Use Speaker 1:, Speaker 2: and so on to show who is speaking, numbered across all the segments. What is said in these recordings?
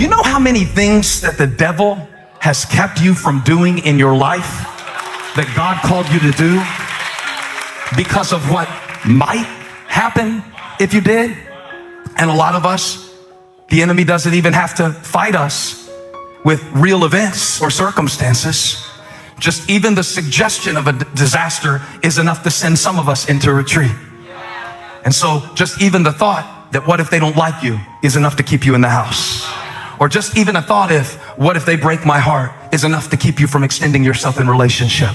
Speaker 1: You know how many things that the devil has kept you from doing in your life that God called you to do because of what might happen if you did? And a lot of us, the enemy doesn't even have to fight us with real events or circumstances. Just even the suggestion of a disaster is enough to send some of us into retreat. And so just even the thought that what if they don't like you is enough to keep you in the house. Or just even a thought what if they break my heart is enough to keep you from extending yourself in relationship.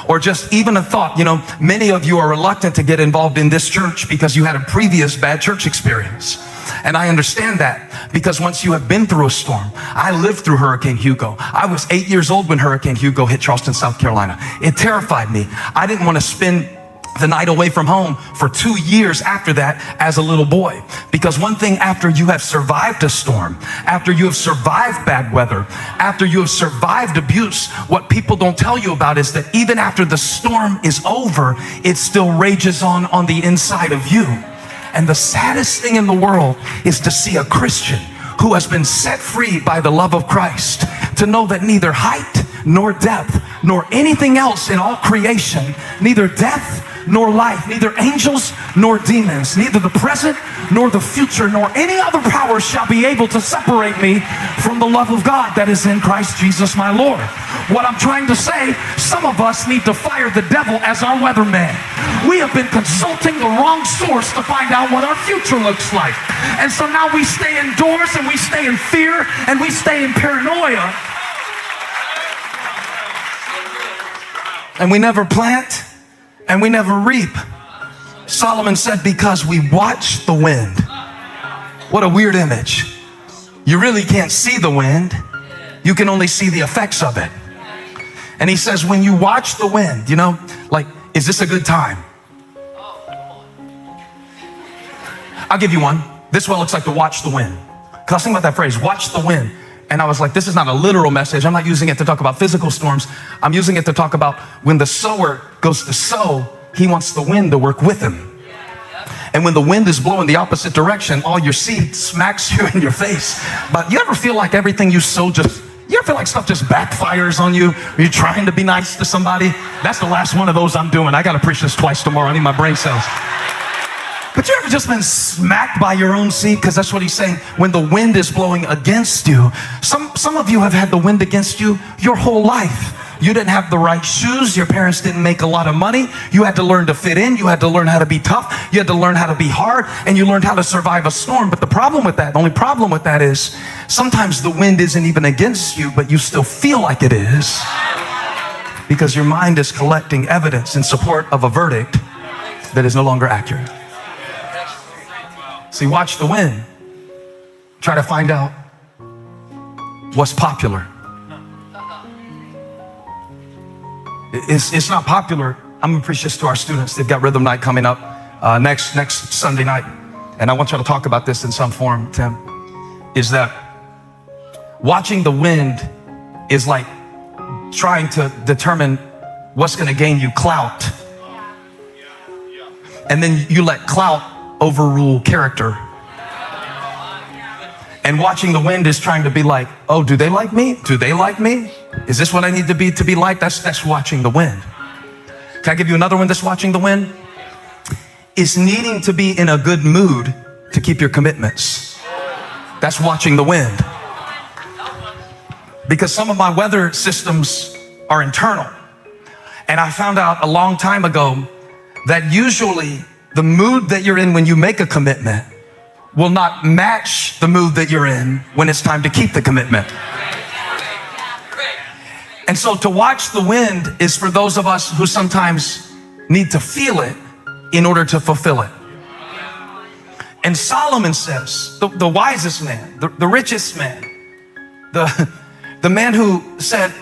Speaker 1: Or just even a thought, many of you are reluctant to get involved in this church because you had a previous bad church experience. And I understand that because once you have been through a storm, I lived through Hurricane Hugo. I was 8 years old when Hurricane Hugo hit Charleston, South Carolina. It terrified me. I didn't want to spend the night away from home for 2 years after that as a little boy. Because one thing, after you have survived a storm, after you have survived bad weather, after you have survived abuse, what people don't tell you about is that even after the storm is over, it still rages on the inside of you. And the saddest thing in the world is to see a Christian who has been set free by the love of Christ to know that neither height nor depth nor anything else in all creation, neither death nor life, neither angels nor demons, neither the present nor the future, nor any other power shall be able to separate me from the love of God that is in Christ Jesus my Lord. What I'm trying to say, some of us need to fire the devil as our weatherman. We have been consulting the wrong source to find out what our future looks like. And so now we stay indoors and we stay in fear and we stay in paranoia. And we never plant and we never reap. Solomon said, because we watch the wind. What a weird image. You really can't see the wind. You can only see the effects of it. And he says, when you watch the wind, is this a good time? I'll give you one. This one looks like to watch the wind. Because I was thinking about that phrase, watch the wind. And I was like, this is not a literal message. I'm not using it to talk about physical storms. I'm using it to talk about when the sower goes to sow, he wants the wind to work with him. And when the wind is blowing the opposite direction, all your seed smacks you in your face. But you ever feel like everything you sow you ever feel like stuff just backfires on you? Are you trying to be nice to somebody? That's the last one of those I'm doing. I got to preach this twice tomorrow. I need my brain cells. But you ever just been smacked by your own seed? Because that's what he's saying. When the wind is blowing against you, some of you have had the wind against you your whole life. You didn't have the right shoes. Your parents didn't make a lot of money. You had to learn to fit in. You had to learn how to be tough. You had to learn how to be hard. And you learned how to survive a storm. But the only problem with that is sometimes the wind isn't even against you, but you still feel like it is. Because your mind is collecting evidence in support of a verdict that is no longer accurate. See, watch the wind. Try to find out what's popular. It's not popular. I'm going to preach this to our students. They've got Rhythm Night coming up next Sunday night. And I want you to talk about this in some form, Tim. Is that watching the wind is like trying to determine what's going to gain you clout. And then you let clout overrule character. And watching the wind is trying to be like, oh, do they like me? Do they like me? Is this what I need to be like? That's watching the wind. Can I give you another one that's watching the wind? It's needing to be in a good mood to keep your commitments. That's watching the wind. Because some of my weather systems are internal. And I found out a long time ago that usually the mood that you're in when you make a commitment will not match the mood that you're in when it's time to keep the commitment. And so to watch the wind is for those of us who sometimes need to feel it in order to fulfill it. And Solomon says, the wisest man, the richest man, the man who said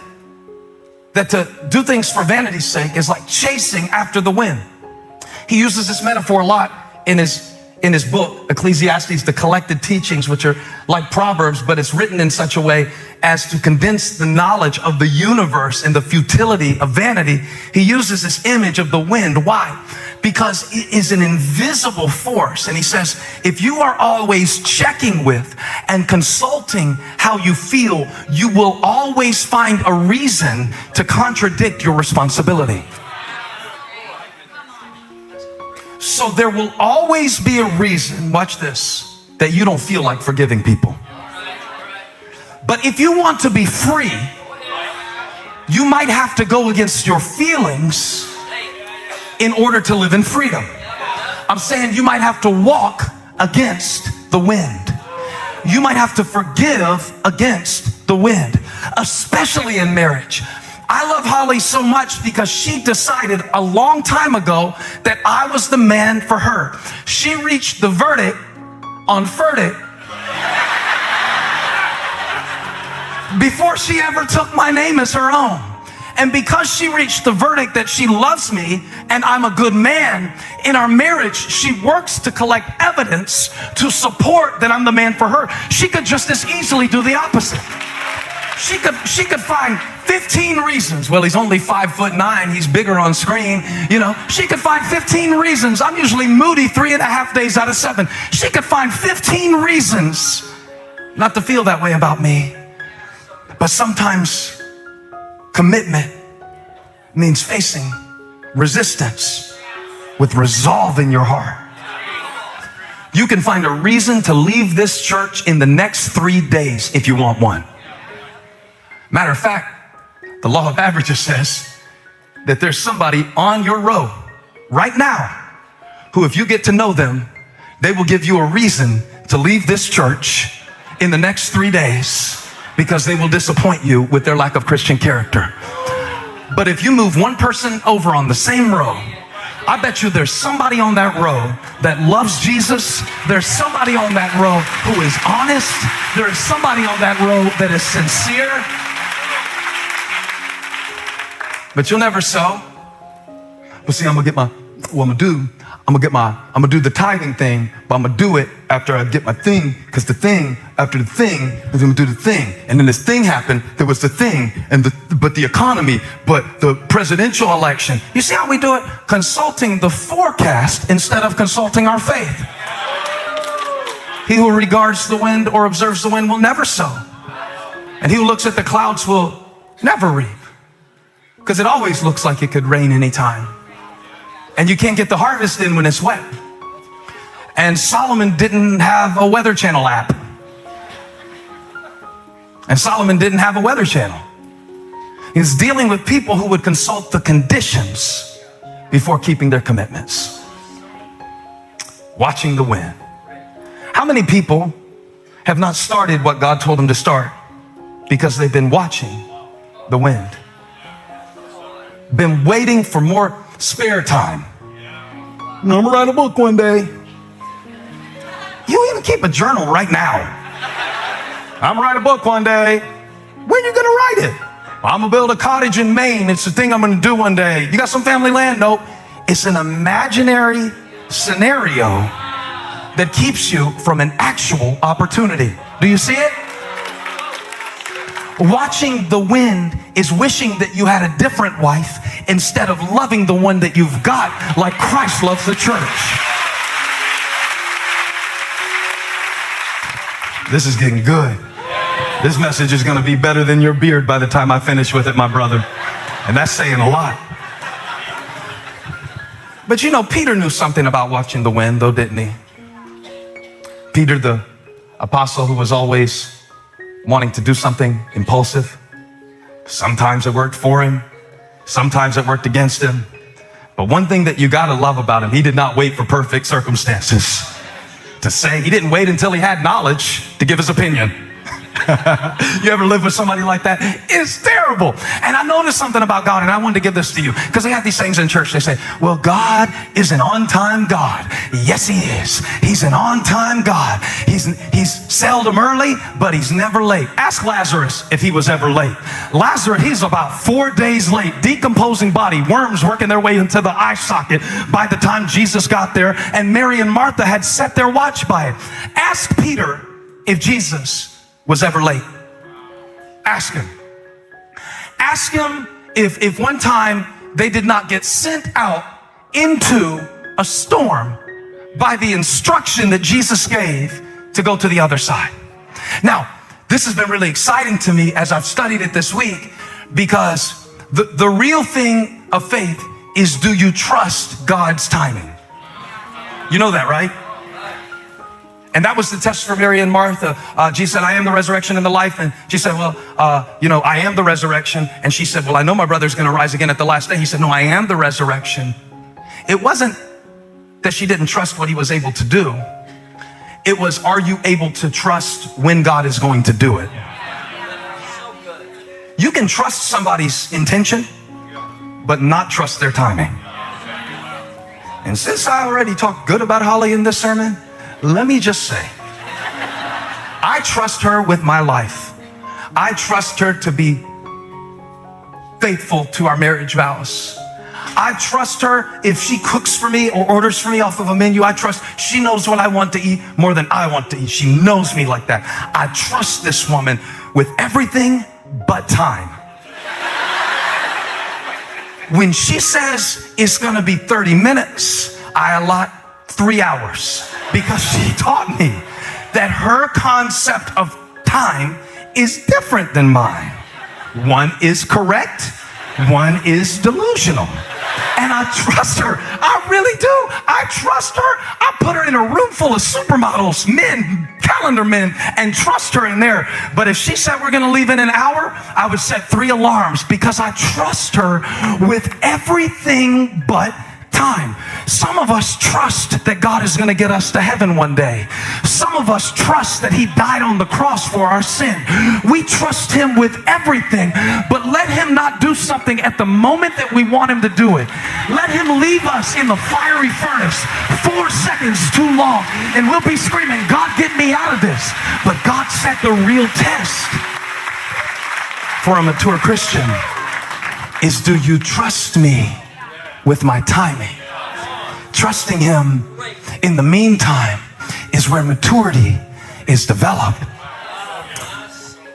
Speaker 1: that to do things for vanity's sake is like chasing after the wind. He uses this metaphor a lot in his book, Ecclesiastes, the collected teachings, which are like Proverbs, but it's written in such a way as to condense the knowledge of the universe and the futility of vanity. He uses this image of the wind. Why? because it is an invisible force. And he says, if you are always checking with and consulting how you feel, you will always find a reason to contradict your responsibility. So there will always be a reason, watch this, that you don't feel like forgiving people. But if you want to be free, you might have to go against your feelings in order to live in freedom. I'm saying you might have to walk against the wind. You might have to forgive against the wind, especially in marriage. I love Holly so much because she decided a long time ago that I was the man for her. She reached the verdict on Furtick before she ever took my name as her own. And because she reached the verdict that she loves me and I'm a good man, in our marriage, she works to collect evidence to support that I'm the man for her. She could just as easily do the opposite. She could find 15 reasons. Well, he's only 5'9", he's bigger on screen. You know, she could find 15 reasons. I'm usually moody 3.5 days out of 7. She could find 15 reasons not to feel that way about me. But sometimes commitment means facing resistance with resolve in your heart. You can find a reason to leave this church in the next 3 days if you want one. Matter of fact, the law of averages says that there's somebody on your row right now who, if you get to know them, they will give you a reason to leave this church in the next 3 days because they will disappoint you with their lack of Christian character. But if you move one person over on the same row, I bet you there's somebody on that row that loves Jesus. There's somebody on that row who is honest. There's somebody on that row that is sincere. But you'll never sow. But see, I'm gonna do the tithing thing, but I'm gonna do it after I get my thing, because the thing after the thing is gonna do the thing. And then this thing happened, there was the thing, but the economy, but the presidential election. You see how we do it? Consulting the forecast instead of consulting our faith. He who regards the wind or observes the wind will never sow. And he who looks at the clouds will never reap. Because it always looks like it could rain anytime. And you can't get the harvest in when it's wet. And Solomon didn't have a Weather Channel app. And Solomon didn't have a Weather Channel. He's dealing with people who would consult the conditions before keeping their commitments. Watching the wind. How many people have not started what God told them to start because they've been watching the wind? Been waiting for more spare time. I'm gonna write a book one day. You even keep a journal right now. I'm gonna write a book one day. When are you gonna write it? I'm gonna build a cottage in Maine. It's the thing I'm gonna do one day. You got some family land? Nope. It's an imaginary scenario that keeps you from an actual opportunity. Do you see it? Watching the wind is wishing that you had a different wife instead of loving the one that you've got like Christ loves the church. This is getting good. This message is going to be better than your beard by the time I finish with it, my brother. And that's saying a lot. But you know, Peter knew something about watching the wind, though, didn't he? Peter, the apostle who was always wanting to do something impulsive. Sometimes it worked for him. Sometimes it worked against him. But one thing that you got to love about him, he did not wait for perfect circumstances to say. He didn't wait until he had knowledge to give his opinion. You ever live with somebody like that? It's terrible. And I noticed something about God, and I wanted to give this to you, because they have these things in church. They say, well, God is an on-time God. Yes, he is. He's an on-time God. He's seldom early, but he's never late. Ask Lazarus if he was ever late. Lazarus, he's about 4 days late, decomposing body, worms working their way into the eye socket by the time Jesus got there, and Mary and Martha had set their watch by it. Ask Peter if Jesus was ever late. Ask him. Ask him if one time they did not get sent out into a storm by the instruction that Jesus gave to go to the other side. Now, this has been really exciting to me as I've studied it this week, because the real thing of faith is, do you trust God's timing? You know that, right? And that was the test for Mary and Martha. Jesus said, I am the resurrection and the life. And she said, well, I am the resurrection. And she said, well, I know my brother's going to rise again at the last day. He said, no, I am the resurrection. It wasn't that she didn't trust what he was able to do. It was, are you able to trust when God is going to do it? You can trust somebody's intention, but not trust their timing. And since I already talked good about Holly in this sermon, let me just say, I trust her with my life. I trust her to be faithful to our marriage vows. I trust her if she cooks for me or orders for me off of a menu. I trust she knows what I want to eat more than I want to eat. She knows me like that. I trust this woman with everything but time. When she says it's going to be 30 minutes, I allot 3 hours, because she taught me that her concept of time is different than mine. One is correct, one is delusional. And I trust her. I really do. I trust her. I put her in a room full of supermodels, men, calendar men, and trust her in there. But if she said we're going to leave in an hour, I would set 3 alarms, because I trust her with everything but time. Some of us trust that God is going to get us to heaven one day. Some of us trust that he died on the cross for our sin. We trust him with everything, but let him not do something at the moment that we want him to do it. Let him leave us in the fiery furnace 4 seconds too long, and we'll be screaming, God, get me out of this. But God set the real test for a mature Christian is, do you trust me with my timing? Trusting him in the meantime is where maturity is developed.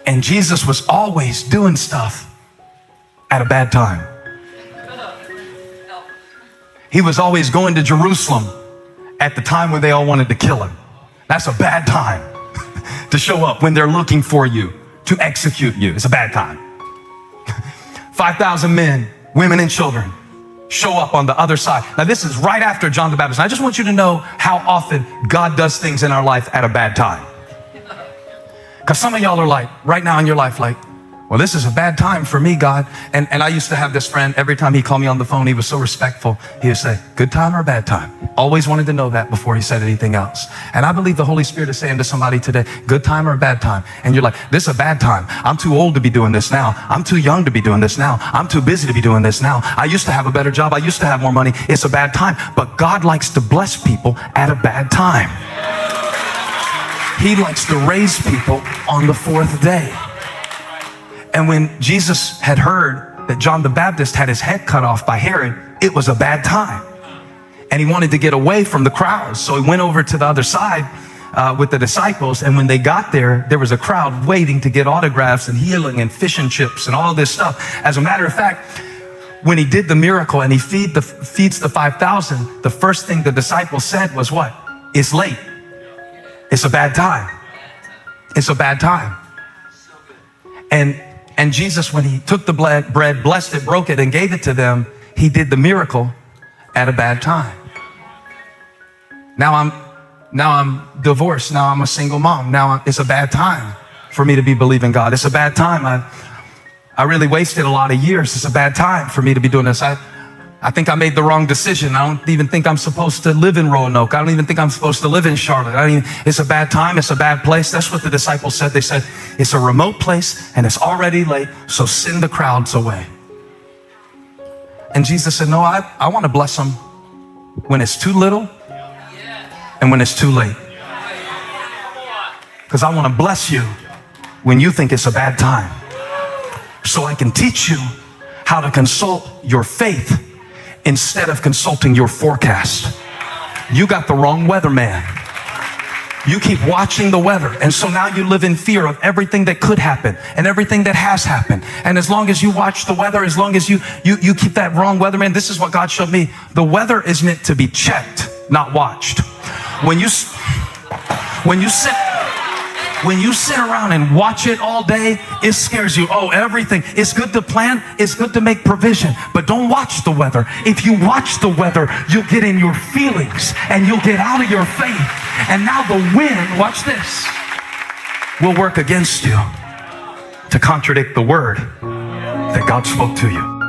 Speaker 1: And Jesus was always doing stuff at a bad time. He was always going to Jerusalem at the time when they all wanted to kill him. That's a bad time to show up when they're looking for you to execute you. It's a bad time. 5,000 men, women, and children show up on the other side. Now, this is right after John the Baptist. I just want you to know how often God does things in our life at a bad time. Because some of y'all are like, right now in your life, like, well, this is a bad time for me, God. And I used to have this friend, every time he called me on the phone, he was so respectful. He would say, good time or bad time? Always wanted to know that before he said anything else. And I believe the Holy Spirit is saying to somebody today, good time or bad time? And you're like, this is a bad time. I'm too old to be doing this now. I'm too young to be doing this now. I'm too busy to be doing this now. I used to have a better job. I used to have more money. It's a bad time. But God likes to bless people at a bad time. He likes to raise people on the 4th day. And when Jesus had heard that John the Baptist had his head cut off by Herod, it was a bad time. And he wanted to get away from the crowds. So he went over to the other side with the disciples. And when they got there, there was a crowd waiting to get autographs and healing and fish and chips and all this stuff. As a matter of fact, when he did the miracle and he feeds the 5,000, the first thing the disciples said was what? It's late. It's a bad time. It's a bad time. And Jesus, when he took the bread, blessed it, broke it, and gave it to them, he did the miracle at a bad time. Now I'm divorced. Now I'm a single mom. Now it's a bad time for me to be believing God. It's a bad time. I really wasted a lot of years. It's a bad time for me to be doing this. I think I made the wrong decision. I don't even think I'm supposed to live in Roanoke. I don't even think I'm supposed to live in Charlotte. It's a bad time. It's a bad place. That's what the disciples said. They said, it's a remote place and it's already late, so send the crowds away. And Jesus said, no, I want to bless them when it's too little and when it's too late. Because I want to bless you when you think it's a bad time, so I can teach you how to consult your faith instead of consulting your forecast. You got the wrong weatherman. You keep watching the weather. And so now you live in fear of everything that could happen and everything that has happened. And as long as you watch the weather, as long as you keep that wrong weather, man, this is what God showed me. The weather is meant to be checked, not watched. When you sit around and watch it all day, it scares you. Oh, everything. It's good to plan. It's good to make provision. But don't watch the weather. If you watch the weather, you'll get in your feelings and you'll get out of your faith. And now the wind, watch this, will work against you to contradict the word that God spoke to you.